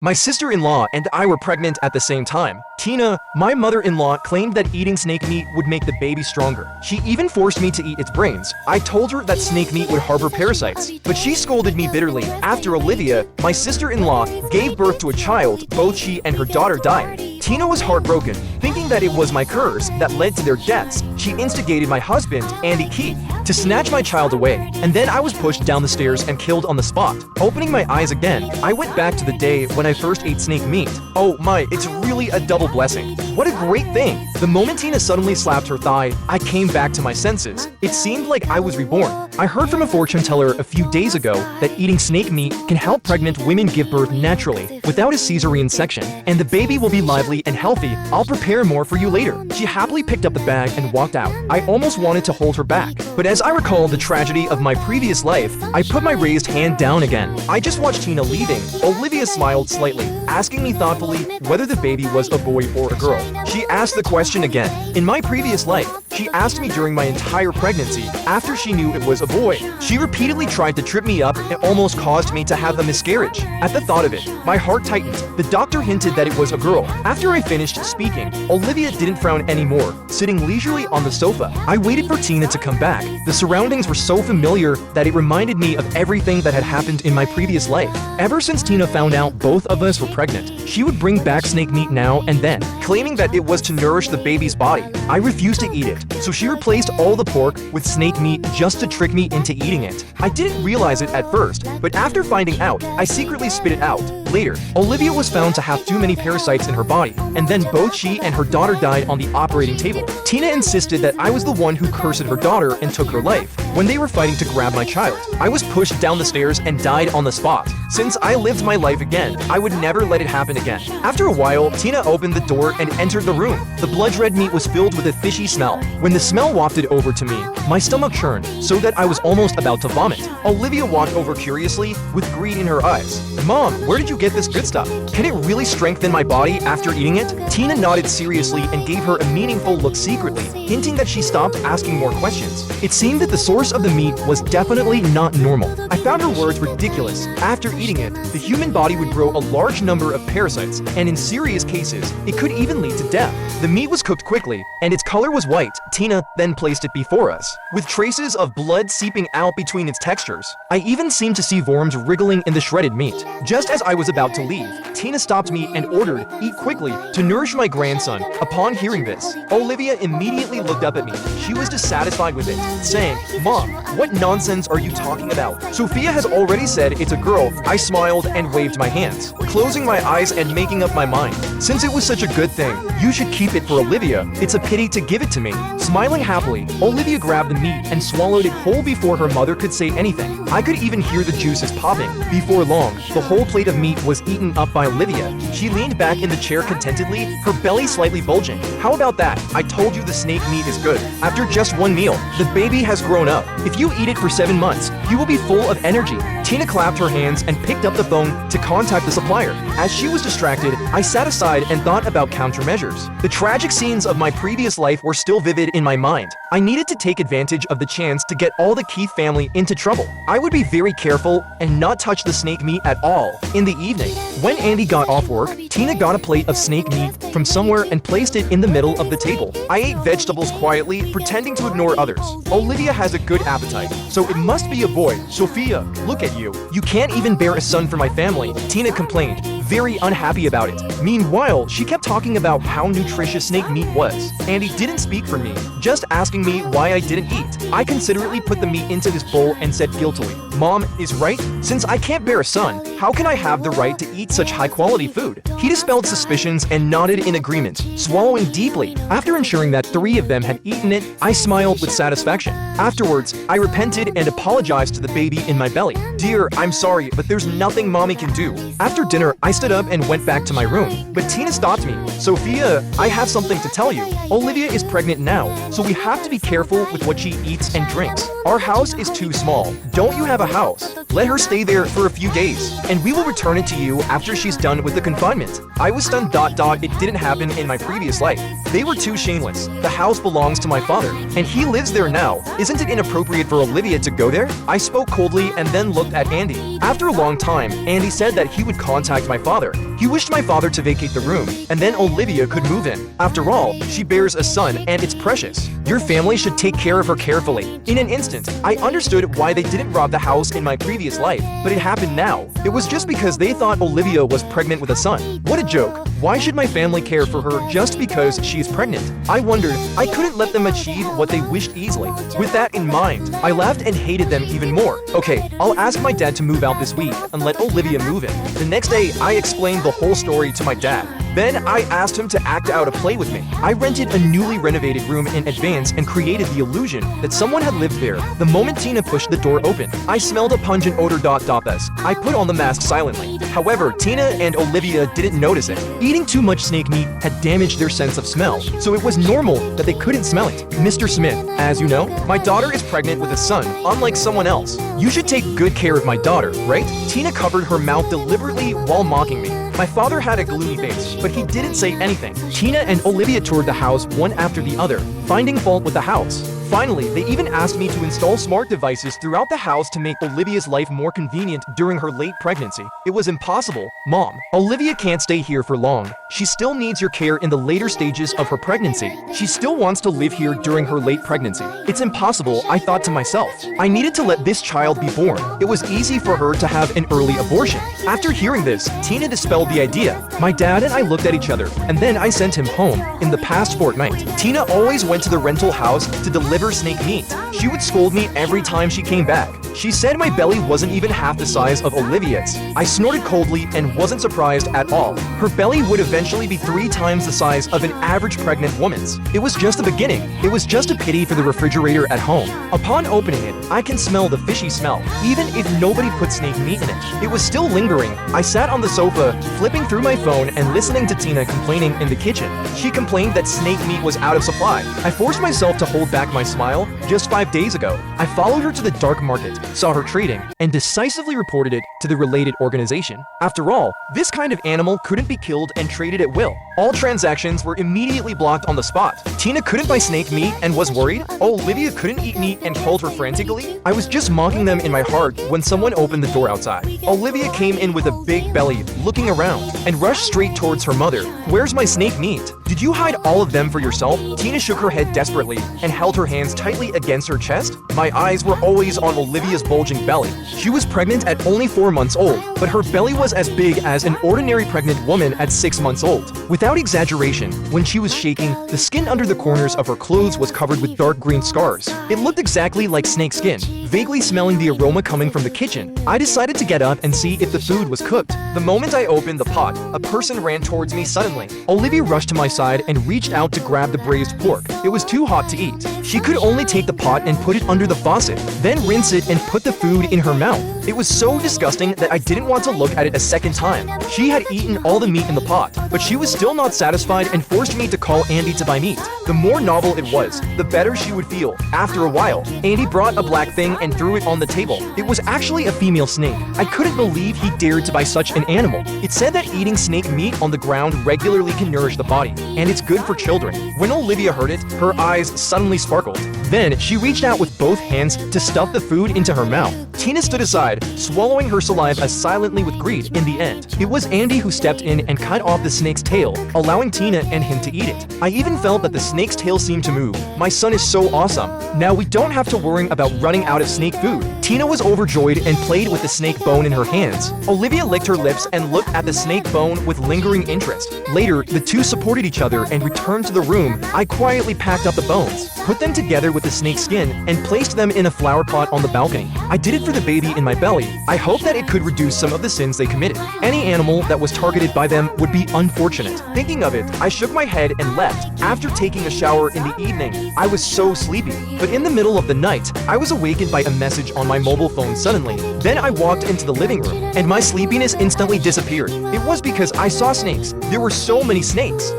My sister-in-law and I were pregnant at the same time. Tina, my mother-in-law, claimed that eating snake meat would make the baby stronger. She even forced me to eat its brains. I told her that snake meat would harbor parasites, but she scolded me bitterly. After Olivia, my sister-in-law, gave birth to a child, both she and her daughter died. Tina was heartbroken, thinking that it was my curse that led to their deaths. She instigated my husband, Andy Keith, to snatch my child away, and then I was pushed down the stairs and killed on the spot. Opening my eyes again, I went back to the day when I first ate snake meat. Oh my, it's really a double blessing. What a great thing! The moment Tina suddenly slapped her thigh, I came back to my senses. It seemed like I was reborn. I heard from a fortune teller a few days ago that eating snake meat can help pregnant women give birth naturally, without a cesarean section, and the baby will be lively and healthy. I'll prepare more for you later. She happily picked up the bag and walked out. I almost wanted to hold her back, but as I recall the tragedy of my previous life, I put my raised hand down again. I just watched Tina leaving. Olivia smiled slightly, asking me thoughtfully whether the baby was a boy or a girl. She asked the question again. In my previous life, she asked me during my entire pregnancy after she knew it was a boy. She repeatedly tried to trip me up and almost caused me to have a miscarriage. At the thought of it, my heart tightened. The doctor hinted that it was a girl. After I finished speaking, Olivia didn't frown anymore, sitting leisurely on the sofa. I waited for Tina to come back. The surroundings were so familiar that it reminded me of everything that had happened in my previous life. Ever since Tina found out both of us were pregnant, she would bring back snake meat now and then, claiming that it was to nourish the baby's body. I refused to eat it, so she replaced all the pork with snake meat just to trick me into eating it. I didn't realize it at first, but after finding out, I secretly spit it out. Later, Olivia was found to have too many parasites in her body, and then both she and her daughter died on the operating table. Tina insisted that I was the one who cursed her daughter and took her life. When they were fighting to grab my child, I was pushed down the stairs and died on the spot. Since I lived my life again, I would never let it happen again. After a while, Tina opened the door and entered the room. The blood-red meat was filled with a fishy smell. When the smell wafted over to me, my stomach churned so that I was almost about to vomit. Olivia walked over curiously, with greed in her eyes. Mom, where did you get this good stuff? Can it really strengthen my body after eating it? Tina nodded seriously and gave her a meaningful look secretly, hinting that she stopped asking more questions. It seemed that the source of the meat was definitely not normal. I found her words ridiculous. After eating it, the human body would grow a large number of parasites, and in serious cases, it could even lead to death. The meat was cooked quickly, and its color was white. Tina then placed it before us, with traces of blood seeping out between its textures. I even seemed to see worms wriggling in the shredded meat. Just as I was about to leave, Tina stopped me and ordered, "Eat quickly, to nourish my grandson." Upon hearing this, Olivia immediately looked up at me. She was dissatisfied with it, saying, "Mom, what nonsense are you talking about? Sophia has already said it's a girl." I smiled and waved my hands, closing my eyes and making up my mind. Since it was such a good thing, you should keep it for Olivia. It's a pity to give it to me. Smiling happily, Olivia grabbed the meat and swallowed it whole before her mother could say anything. I could even hear the juices popping. Before long, the whole plate of meat was eaten up by Olivia. She leaned back in the chair contentedly, her belly slightly bulging. How about that? I told you the snake meat is good. After just one meal, the baby has grown up. If you eat it for 7 months, you will be full of energy. Tina clapped her hands and picked up the phone to contact the supplier. As she was distracted, I sat aside and thought about countermeasures. The tragic scenes of my previous life were still vivid in my mind. I needed to take advantage of the chance to get all the Keith family into trouble. I would be very careful and not touch the snake meat at all. In the evening, when Andy got off work, Tina got a plate of snake meat from somewhere and placed it in the middle of the table. I ate vegetables quietly, pretending to ignore others. Olivia has a good appetite, so it must be a boy. Sophia, look at you. You can't even bear a son for my family, Tina complained, very unhappy about it. Meanwhile, she kept talking about how nutritious snake meat was. Andy didn't speak for me, just asking me why I didn't eat. I considerately put the meat into his bowl and said guiltily, "Mom is right. Since I can't bear a son, how can I have the right to eat such high-quality food?" He dispelled suspicions and nodded in agreement, swallowing deeply. After ensuring that 3 of them had eaten it, I smiled with satisfaction. Afterwards, I repented and apologized to the baby in my belly. "Dear, I'm sorry, but there's nothing Mommy can do." After dinner, I stood up and went back to my room, but Tina stopped me. "Sophia, I have something to tell you. Olivia is pregnant now, so we have to be careful with what she eats and drinks. Our house is too small. Don't you have a house? Let her stay there for a few days, and we will return it to you after she's done with the confinement." I was stunned. It didn't happen in my previous life. They were too shameless. The house belongs to my father, and he lives there now. Isn't it inappropriate for Olivia to go there? I spoke coldly and then looked at Andy. After a long time, Andy said that he would contact my father. father. He wished my father to vacate the room, and then Olivia could move in. After all, she bears a son, and it's precious. Your family should take care of her carefully. In an instant, I understood why they didn't rob the house in my previous life, but it happened now. It was just because they thought Olivia was pregnant with a son. What a joke. Why should my family care for her just because she is pregnant? I wondered. I couldn't let them achieve what they wished easily. With that in mind, I laughed and hated them even more. Okay, I'll ask my dad to move out this week and let Olivia move in. The next day, I explained the whole story to my dad. Then I asked him to act out a play with me. I rented a newly renovated room in advance and created the illusion that someone had lived there. The moment Tina pushed the door open, I smelled a pungent odor. I put on the mask silently. However, Tina and Olivia didn't notice it. Eating too much snake meat had damaged their sense of smell, so it was normal that they couldn't smell it. Mr. Smith, as you know, my daughter is pregnant with a son, unlike someone else. You should take good care of my daughter, right? Tina covered her mouth deliberately while mocking me. My father had a gloomy face, but he didn't say anything. Tina and Olivia toured the house one after the other, finding fault with the house. Finally, they even asked me to install smart devices throughout the house to make Olivia's life more convenient during her late pregnancy. It was impossible. Mom, Olivia can't stay here for long. She still needs your care in the later stages of her pregnancy. She still wants to live here during her late pregnancy. It's impossible, I thought to myself. I needed to let this child be born. It was easy for her to have an early abortion. After hearing this, Tina dispelled the idea. My dad and I looked at each other, and then I sent him home. In the past fortnight, Tina always went to the rental house to deliver snake meat. She would scold me every time she came back. She said my belly wasn't even half the size of Olivia's. I snorted coldly and wasn't surprised at all. Her belly would eventually be 3 times the size of an average pregnant woman's. It was just the beginning. It was just a pity for the refrigerator at home. Upon opening it, I can smell the fishy smell, even if nobody put snake meat in it. It was still lingering. I sat on the sofa, flipping through my phone and listening to Tina complaining in the kitchen. She complained that snake meat was out of supply. I forced myself to hold back my smile. Just 5 days ago, I followed her to the dark market, saw her trading, and decisively reported it to the related organization. After all, this kind of animal couldn't be killed and traded at will. All transactions were immediately blocked on the spot. Tina couldn't buy snake meat and was worried. Olivia couldn't eat meat and called her frantically. I was just mocking them in my heart when someone opened the door outside. Olivia came in with a big belly, looking around, and rushed straight towards her mother. "Where's my snake meat? Did you hide all of them for yourself?" Tina shook her head desperately and held her hands tightly against her chest. My eyes were always on Olivia's bulging belly. She was pregnant at only 4 months old, but her belly was as big as an ordinary pregnant woman at 6 months old. Without exaggeration, when she was shaking, the skin under the corners of her clothes was covered with dark green scars. It looked exactly like snake skin. Vaguely smelling the aroma coming from the kitchen, I decided to get up and see if the food was cooked. The moment I opened the pot, a person ran towards me suddenly. Olivia rushed to my side and reached out to grab the braised pork. It was too hot to eat. She could only take the pot and put it under the faucet, then rinse it and put the food in her mouth. It was so disgusting that I didn't want to look at it a second time. She had eaten all the meat in the pot, but she was still not satisfied and forced me to call Andy to buy meat. The more novel it was, the better she would feel. After a while, Andy brought a black thing and threw it on the table. It was actually a female snake. I couldn't believe he dared to buy such an animal. It said that eating snake meat on the ground regularly can nourish the body, and it's good for children. When Olivia heard it, her eyes suddenly sparkled. Then, she reached out with both hands to stuff the food into her mouth. Tina stood aside, swallowing her saliva silently with greed. In the end, it was Andy who stepped in and cut off the snake's tail, allowing Tina and him to eat it. I even felt that the snake's tail seemed to move. My son is so awesome. Now we don't have to worry about running out of snake food. Tina was overjoyed and played with the snake bone in her hands. Olivia licked her lips and looked at the snake bone with lingering interest. Later, the two supported each other and returned to the room. I quietly packed up the bones, put them together with the snake skin, and placed them in a flower pot on the balcony. I did it for the baby in my belly. I hoped that it could reduce some of the sins they committed. Any animal that was targeted by them would be unfortunate. Thinking of it, I shook my head and left. After taking a shower in the evening, I was so sleepy. But in the middle of the night, I was awakened by a message on my mobile phone suddenly. Then I walked into the living room, and my sleepiness instantly disappeared. It was because I saw snakes. There were so many snakes.